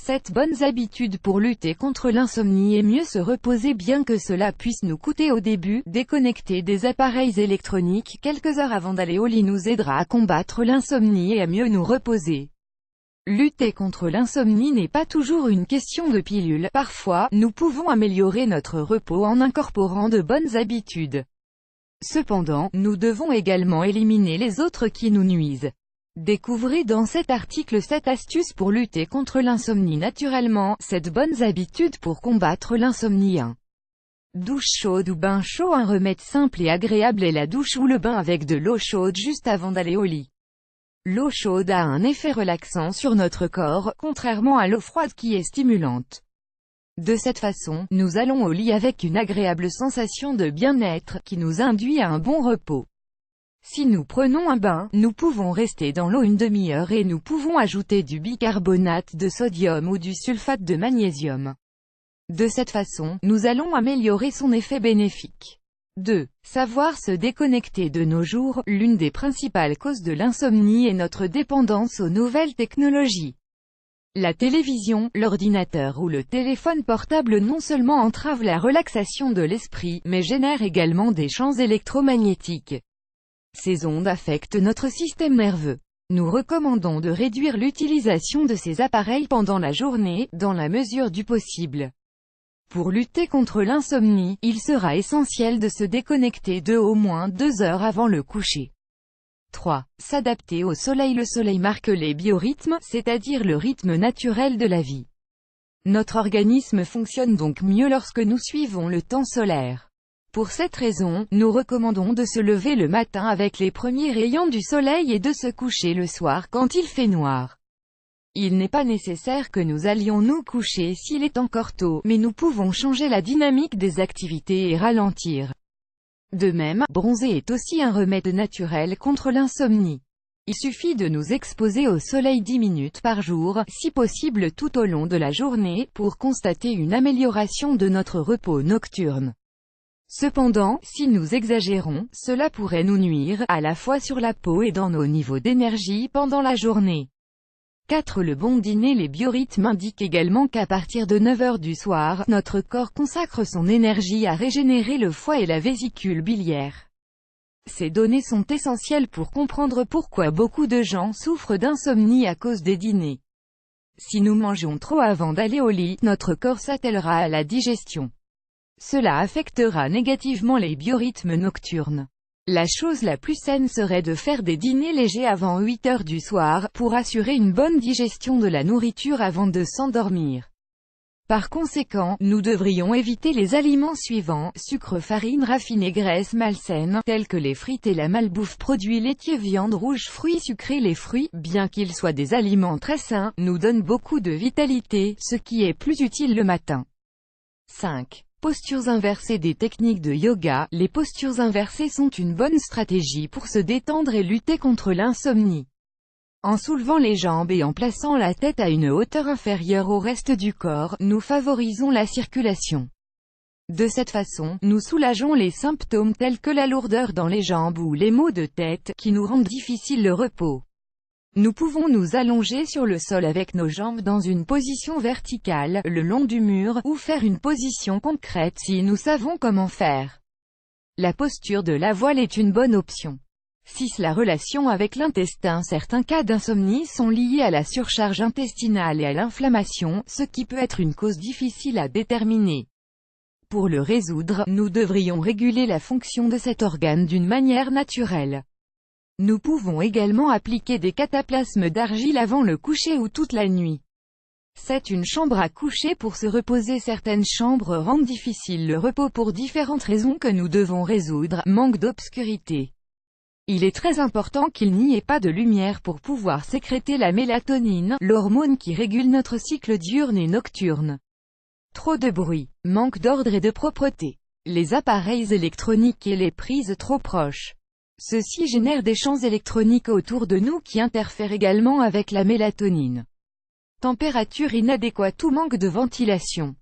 7 bonnes habitudes pour lutter contre l'insomnie et mieux se reposer. Bien que cela puisse nous coûter au début, déconnecter des appareils électroniques quelques heures avant d'aller au lit nous aidera à combattre l'insomnie et à mieux nous reposer. Lutter contre l'insomnie n'est pas toujours une question de pilule. Parfois, nous pouvons améliorer notre repos en incorporant de bonnes habitudes. Cependant, nous devons également éliminer les autres qui nous nuisent. Découvrez dans cet article 7 astuces pour lutter contre l'insomnie naturellement, 7 bonnes habitudes pour combattre l'insomnie. 1. Douche chaude ou bain chaud. Un remède simple et agréable est la douche ou le bain avec de l'eau chaude juste avant d'aller au lit. L'eau chaude a un effet relaxant sur notre corps, contrairement à l'eau froide qui est stimulante. De cette façon, nous allons au lit avec une agréable sensation de bien-être, qui nous induit à un bon repos. Si nous prenons un bain, nous pouvons rester dans l'eau une demi-heure et nous pouvons ajouter du bicarbonate de sodium ou du sulfate de magnésium. De cette façon, nous allons améliorer son effet bénéfique. 2. Savoir se déconnecter. De nos jours, l'une des principales causes de l'insomnie est notre dépendance aux nouvelles technologies. La télévision, l'ordinateur ou le téléphone portable non seulement entravent la relaxation de l'esprit, mais génèrent également des champs électromagnétiques. Ces ondes affectent notre système nerveux. Nous recommandons de réduire l'utilisation de ces appareils pendant la journée, dans la mesure du possible. Pour lutter contre l'insomnie, il sera essentiel de se déconnecter de au moins 2 heures avant le coucher. 3. S'adapter au soleil. Le soleil marque les biorhythmes, c'est-à-dire le rythme naturel de la vie. Notre organisme fonctionne donc mieux lorsque nous suivons le temps solaire. Pour cette raison, nous recommandons de se lever le matin avec les premiers rayons du soleil et de se coucher le soir quand il fait noir. Il n'est pas nécessaire que nous allions nous coucher s'il est encore tôt, mais nous pouvons changer la dynamique des activités et ralentir. De même, bronzer est aussi un remède naturel contre l'insomnie. Il suffit de nous exposer au soleil 10 minutes par jour, si possible tout au long de la journée, pour constater une amélioration de notre repos nocturne. Cependant, si nous exagérons, cela pourrait nous nuire, à la fois sur la peau et dans nos niveaux d'énergie pendant la journée. 4. Le bon dîner. Les biorhythmes indiquent également qu'à partir de 9 heures du soir, notre corps consacre son énergie à régénérer le foie et la vésicule biliaire. Ces données sont essentielles pour comprendre pourquoi beaucoup de gens souffrent d'insomnie à cause des dîners. Si nous mangeons trop avant d'aller au lit, notre corps s'attellera à la digestion. Cela affectera négativement les biorhythmes nocturnes. La chose la plus saine serait de faire des dîners légers avant 8 heures du soir, pour assurer une bonne digestion de la nourriture avant de s'endormir. Par conséquent, nous devrions éviter les aliments suivants: sucre, farine raffinée, graisse malsaine, tels que les frites et la malbouffe, produits laitiers, viande rouge, fruits sucrés. Les fruits, bien qu'ils soient des aliments très sains, nous donnent beaucoup de vitalité, ce qui est plus utile le matin. 5. Postures inversées. Des techniques de yoga. Les postures inversées sont une bonne stratégie pour se détendre et lutter contre l'insomnie. En soulevant les jambes et en plaçant la tête à une hauteur inférieure au reste du corps, nous favorisons la circulation. De cette façon, nous soulageons les symptômes tels que la lourdeur dans les jambes ou les maux de tête, qui nous rendent difficile le repos. Nous pouvons nous allonger sur le sol avec nos jambes dans une position verticale, le long du mur, ou faire une position concrète si nous savons comment faire. La posture de la voile est une bonne option. 6. La relation avec l'intestin. Certains cas d'insomnie sont liés à la surcharge intestinale et à l'inflammation, ce qui peut être une cause difficile à déterminer. Pour le résoudre, nous devrions réguler la fonction de cet organe d'une manière naturelle. Nous pouvons également appliquer des cataplasmes d'argile avant le coucher ou toute la nuit. 7. Une chambre à coucher. Pour se reposer. Certaines chambres rendent difficile le repos pour différentes raisons que nous devons résoudre: manque d'obscurité. Il est très important qu'il n'y ait pas de lumière pour pouvoir sécréter la mélatonine, l'hormone qui régule notre cycle diurne et nocturne. Trop de bruit, manque d'ordre et de propreté. Les appareils électroniques et les prises trop proches. Ceci génère des champs électroniques autour de nous qui interfèrent également avec la mélatonine. Température inadéquate ou manque de ventilation.